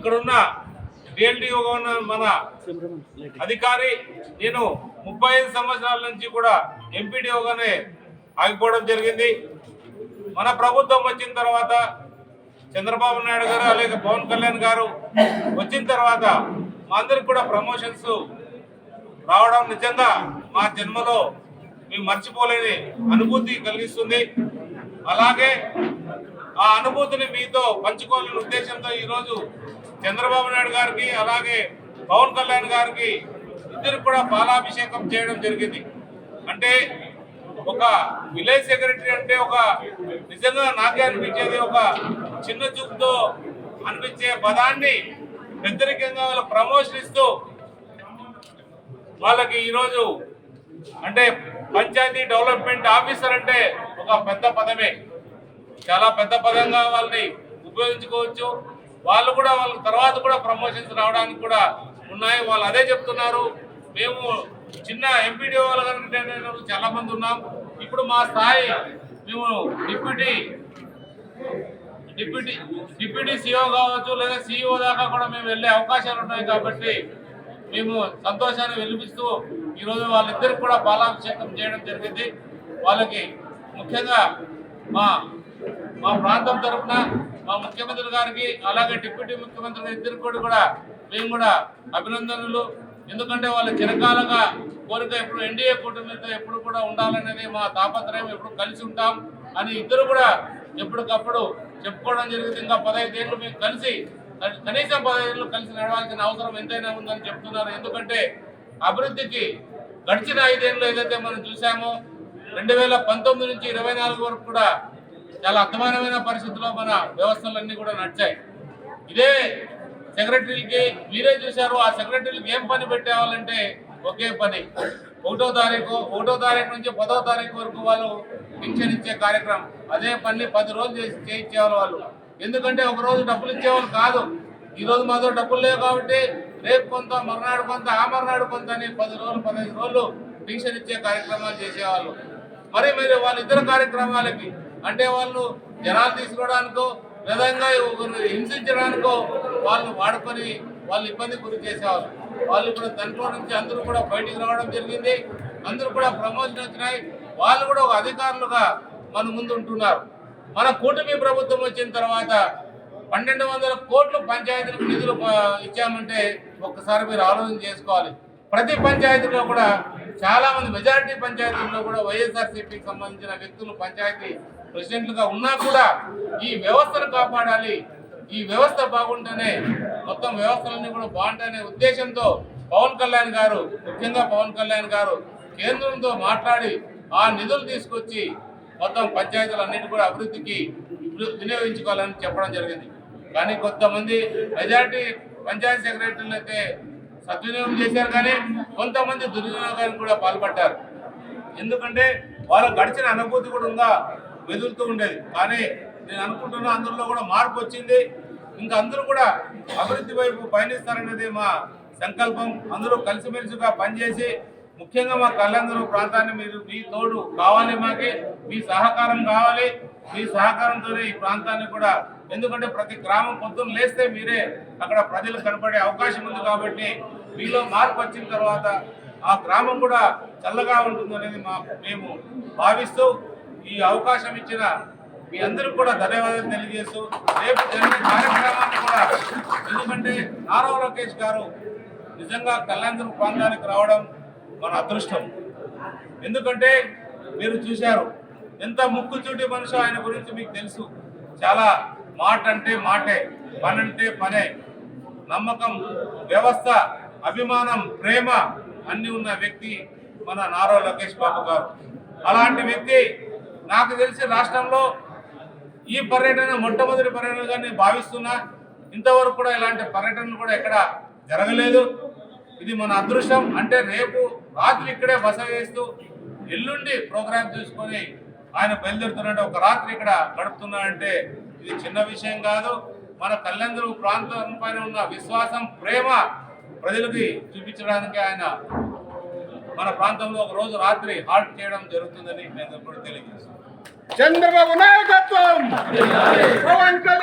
ఇక్కడున్న డిఎల్డిఓ మన అధికారి నేను 35 సంవత్సరాల నుంచి కూడా ఎంపీడీఓగానే ఆగిపోవడం జరిగింది. మన ప్రభుత్వం వచ్చిన తర్వాత చంద్రబాబు నాయుడు గారు అలాగే పవన్ కళ్యాణ్ గారు వచ్చిన తర్వాత మా అందరికి కూడా ప్రమోషన్స్ రావడం నిజంగా మా జన్మలో మేము మర్చిపోలేని అనుభూతి కలిగిస్తుంది. అలాగే ఆ అనుభూతిని మీతో పంచుకోవాలనే ఉద్దేశంతో ఈరోజు చంద్రబాబు నాయుడు గారికి అలాగే పవన్ కళ్యాణ్ గారికి ఇద్దరు కూడా పాలాభిషేకం చేయడం జరిగింది. అంటే ఒక విలేజ్ సెక్రటరీ అంటే ఒక నిజంగా నాకే అనిపించేది ఒక చిన్న చూపుతో అనిపించే పదాన్ని పెద్దరికంగా వాళ్ళ ప్రమోషన్ ఇస్తూ వాళ్ళకి ఈరోజు అంటే పంచాయతీ డెవలప్మెంట్ ఆఫీసర్ అంటే ఒక పెద్ద పదమే, చాలా పెద్ద పదంగా వాళ్ళని ఉపయోగించుకోవచ్చు. వాళ్ళు కూడా వాళ్ళ తర్వాత కూడా ప్రమోషన్స్ రావడానికి కూడా ఉన్నాయి. వాళ్ళు అదే చెప్తున్నారు, మేము చిన్న ఎంపీడీ వాళ్ళ చాలా మంది ఉన్నాం. ఇప్పుడు మా స్థాయి మేము డిప్యూటీ సిఓ కావచ్చు లేదా సిఇఓ దాకా కూడా మేము వెళ్ళే అవకాశాలు ఉన్నాయి. కాబట్టి మేము సంతోషాన్ని వెలిపిస్తూ ఈరోజు వాళ్ళిద్దరికి కూడా పాలాభిషేకం చేయడం జరిగింది. వాళ్ళకి ముఖ్యంగా మా ప్రాంతం తరఫున మా ముఖ్యమంత్రి గారికి అలాగే డిప్యూటీ ముఖ్యమంత్రి ఇద్దరికి కూడా మేము కూడా అభినందనలు. ఎందుకంటే వాళ్ళ చిరకాలంగా కోరిక ఎప్పుడు ఎన్డీఏ కూటమితో ఎప్పుడు కూడా ఉండాలనేది మా తాపత్రయం, ఎప్పుడు కలిసి ఉంటాం అని ఇద్దరు కూడా ఎప్పటికప్పుడు చెప్పుకోవడం జరిగింది. ఇంకా 15 ఏళ్ళు మేము కలిసి కనీసం 15 ఏళ్ళు కలిసి నడవాల్సిన అవసరం ఎంతైనా ఉందని చెప్తున్నారు. ఎందుకంటే అభివృద్ధికి గడిచిన 5 ఏళ్ళు ఏదైతే మనం చూసామో 2019 నుంచి 24 వరకు కూడా చాలా అద్భుతమైన పరిస్థితుల్లో మన వ్యవస్థలన్నీ కూడా నడిచాయి. ఇదే సెక్రటరీలకి మీరే చూశారు, ఆ సెక్రటరీలకి ఏం పని పెట్టేవాళ్ళంటే ఒకే పని, 1వ తారీఖు నుంచి 10వ తారీఖు వరకు వాళ్ళు పింఛన్ ఇచ్చే కార్యక్రమం. అదే పని 10 రోజులు చేయించేవాళ్ళు వాళ్ళు. ఎందుకంటే ఒక రోజు డబ్బులు ఇచ్చేవాళ్ళు కాదు. ఈరోజు మాతో డబ్బులు లేవు కాబట్టి రేపు కొంత, మర్నాడు కొంత, ఆ మర్నాడు కొంత అని 10 రోజులు 15 రోజులు పింఛన్ ఇచ్చే కార్యక్రమాలు చేసేవాళ్ళు. మరి వాళ్ళిద్దరు కార్యక్రమాలకి అంటే వాళ్ళు జనాలు తీసుకోవడానికో విధంగా హింసించడానికో వాళ్ళు వాడుకొని వాళ్ళు ఇబ్బంది గురి చేసేవాళ్ళు. వాళ్ళు ఇప్పుడు దాంట్లో నుంచి అందరూ కూడా బయటికి రావడం జరిగింది. అందరూ కూడా ప్రమోషన్ వచ్చినాయి. వాళ్ళు కూడా ఒక అధికారులుగా మన ముందు ఉంటున్నారు. మన కూటమి ప్రభుత్వం వచ్చిన తర్వాత 1200 కోట్లు పంచాయతీలకు నిధులు ఇచ్చామంటే ఒక్కసారి మీరు ఆలోచన చేసుకోవాలి. ప్రతి పంచాయతీలో కూడా చాలా మంది మెజారిటీ పంచాయతీల్లో కూడా వైఎస్ఆర్సీపీకి సంబంధించిన వ్యక్తులు పంచాయతీ ప్రెసిడెంట్లుగా ఉన్నా కూడా ఈ వ్యవస్థను కాపాడాలి, ఈ వ్యవస్థ బాగుంటేనే మొత్తం వ్యవస్థలన్నీ కూడా బాగుంటాయనే ఉద్దేశంతో ముఖ్యంగా పవన్ కళ్యాణ్ గారు కేంద్రంతో మాట్లాడి ఆ నిధులు తీసుకొచ్చి మొత్తం పంచాయతీలన్నింటి కూడా అభివృద్ధికి వినియోగించుకోవాలని చెప్పడం జరిగింది. కానీ కొంతమంది మెజారిటీ పంచాయతీ సెక్రటరీలు అయితే సద్వినియోగం చేశారు, కానీ కొంతమంది దుర్వినియోగానికి కూడా పాల్పడ్డారు. ఎందుకంటే వాళ్ళ గడిచిన అనుభూతి కూడా ఉందా వెదులుతూ ఉండేది. కానీ నేను అనుకుంటున్నా అందరిలో కూడా మార్పు వచ్చింది. ఇంకా అందరూ కూడా అభివృద్ధి వైపు పయనిస్తారనేది మా సంకల్పం. అందరూ కలిసిమెలిసిగా పనిచేసి ముఖ్యంగా మా కళ్యాణదుర్గ ప్రాంతాన్ని మీ తోడు కావాలి, మాకి మీ సహకారం కావాలి. మీ సహకారంతోనే ఈ ప్రాంతాన్ని కూడా, ఎందుకంటే ప్రతి గ్రామం పొద్దున్న లేస్తే మీరే అక్కడ ప్రజలు కనపడే అవకాశం ఉంది. కాబట్టి మీలో మార్పు వచ్చిన తర్వాత ఆ గ్రామం కూడా చల్లగా ఉంటుందనేది మేము భావిస్తూ ఈ అవకాశం ఇచ్చిన మీ అందరికీ కూడా ధన్యవాదాలు తెలియజేస్తూ రేపు జరిగే కార్యక్రమాన్ని కూడా, ఎందుకంటే నారా లోకేష్ గారు నిజంగా కళ్యాణదుర్గ ప్రాంతానికి రావడం మన అదృష్టం. ఎందుకంటే మీరు చూశారు ఎంత ముక్కుచూటి మనిషి ఆయన గురించి మీకు తెలుసు. చాలా మాట అంటే మాటే, పని అంటే పనే, నమ్మకం, వ్యవస్థ, అభిమానం, ప్రేమ అన్నీ ఉన్న వ్యక్తి మన నారా లోకేష్ బాబు గారు. అలాంటి వ్యక్తి నాకు తెలిసి రాష్ట్రంలో ఈ పర్యటన మొట్టమొదటి పర్యటనగా నేను భావిస్తున్నా. ఇంతవరకు కూడా ఇలాంటి పర్యటనలు కూడా ఎక్కడ జరగలేదు. ఇది మన అదృష్టం. అంటే రేపు రాత్రి ఇక్కడే బస వేస్తూ ఎల్లుండి ప్రోగ్రాం చూసుకొని ఆయన బయలుదేరుతున్నట్టు ఒక రాత్రి ఇక్కడ గడుపుతున్నాడంటే ఇది చిన్న విషయం కాదు. మన కళ్యాణదుర్గ ప్రాంతం పైన ఉన్న విశ్వాసం, ప్రేమ ప్రజలకి చూపించడానికి ఆయన మన ప్రాంతంలో ఒక రోజు రాత్రి హాల్ట్ చేయడం జరుగుతుందని నేను ఎప్పుడు తెలియజేస్తాను. చంద్రబాబు నాయకత్వం.